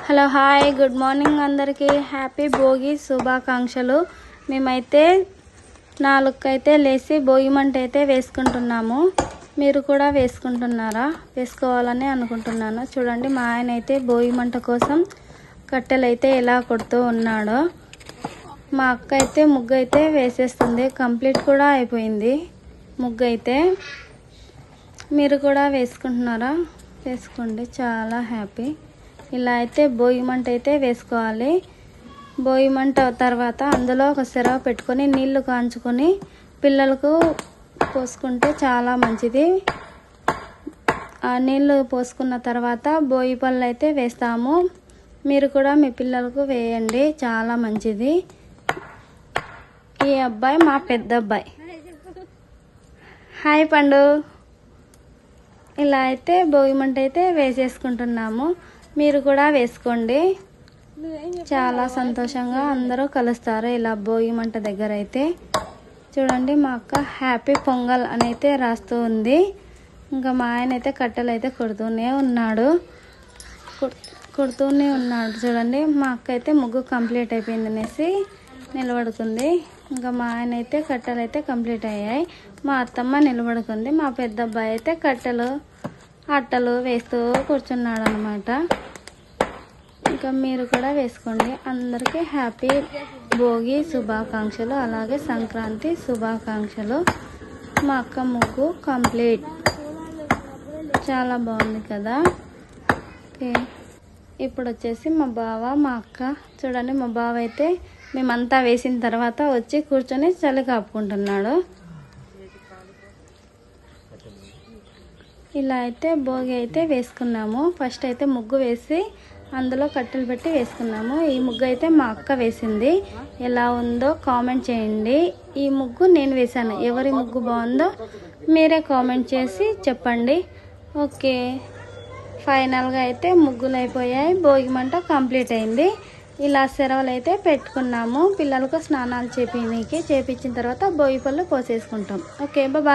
Hello hi good morning అందరికీ happy Bhogi శుభాకాంక్షలు. మేమైతే 4కి అయితే లేచి భోగి మంట అయితే వేసుకుంటున్నాము. మీరు కూడా వేసుకుంటున్నారా? వేసుకోవాలని అనుకుంటున్నాను. చూడండి, మా ఆయన అయితే భోగి మంట కోసం కట్టెలు అయితే ఎలా కొడుతూ ఉన్నాడో. మా అక్క అయితే ముగ్గు అయితే వేసేస్తుంది, కంప్లీట్ కూడా అయిపోయింది ముగ్గు అయితే. మీరు కూడా వేసుకుంటున్నారా? వేసుకోండి, చాలా హ్యాపీ. ఇలా అయితే భోగి మంట అయితే వేసుకోవాలి. భోగి మంట తర్వాత అందులో ఒక సెరవ పెట్టుకొని నీళ్లు కాంచుకొని పిల్లలకు పోసుకుంటే చాలా మంచిది. ఆ నీళ్లు పోసుకున్న తర్వాత భోగి పళ్ళు అయితే వేస్తాము. మీరు కూడా మీ పిల్లలకు వేయండి, చాలా మంచిది. ఈ అబ్బాయి మా పెద్ద అబ్బాయి. హాయ్ పండు. ఇలా అయితే భోగి మంట అయితే వేసేసుకుంటున్నాము. మీరు కూడా వేసుకోండి, చాలా సంతోషంగా అందరూ కలుస్తారు ఇలా భోగి మంట దగ్గర అయితే. చూడండి, మా అక్క హ్యాపీ పొంగల్ అని అయితే రాస్తూ ఉంది. ఇంకా మా ఆయన అయితే కట్టెలు అయితే కొడుతూనే ఉన్నాడు. చూడండి, మా అక్క అయితే ముగ్గు కంప్లీట్ అయిపోయింది అనేసి నిలబడుకుంది. ఇంకా మా ఆయన అయితే కట్టెలు అయితే కంప్లీట్ అయ్యాయి. మా అత్తమ్మ నిలబడుకుంది. మా పెద్ద అబ్బాయి అయితే కట్టెలు అట్టలు వేస్తూ కూర్చున్నాడు అనమాట. ఇంకా మీరు కూడా వేసుకోండి. అందరికీ హ్యాపీ భోగి శుభాకాంక్షలు, అలాగే సంక్రాంతి శుభాకాంక్షలు. మా అక్క ముగ్గు కంప్లీట్, చాలా బాగుంది కదా. ఓకే, ఇప్పుడు వచ్చేసి మా బావ మా అక్క. చూడండి, మా బావ అయితే మేమంతా వేసిన తర్వాత వచ్చి కూర్చొని చలి కాపుకుంటున్నాడు. ఇలా అయితే భోగి అయితే వేసుకున్నాము. ఫస్ట్ అయితే ముగ్గు వేసి అందులో కట్టెలు పెట్టి వేసుకున్నాము. ఈ ముగ్గు అయితే మా అక్క వేసింది. ఎలా ఉందో కామెంట్ చేయండి. ఈ ముగ్గు నేను వేశాను. ఎవరి ముగ్గు బాగుందో మీరే కామెంట్ చేసి చెప్పండి. ఓకే, ఫైనల్గా అయితే ముగ్గులు అయిపోయాయి. భోగి మంట కంప్లీట్ అయింది. ఇలా సెరవులు అయితే పెట్టుకున్నాము. పిల్లలకు స్నానాలు చేపించిన తర్వాత భోగి పళ్ళు పోసేసుకుంటాం. Okay, bye.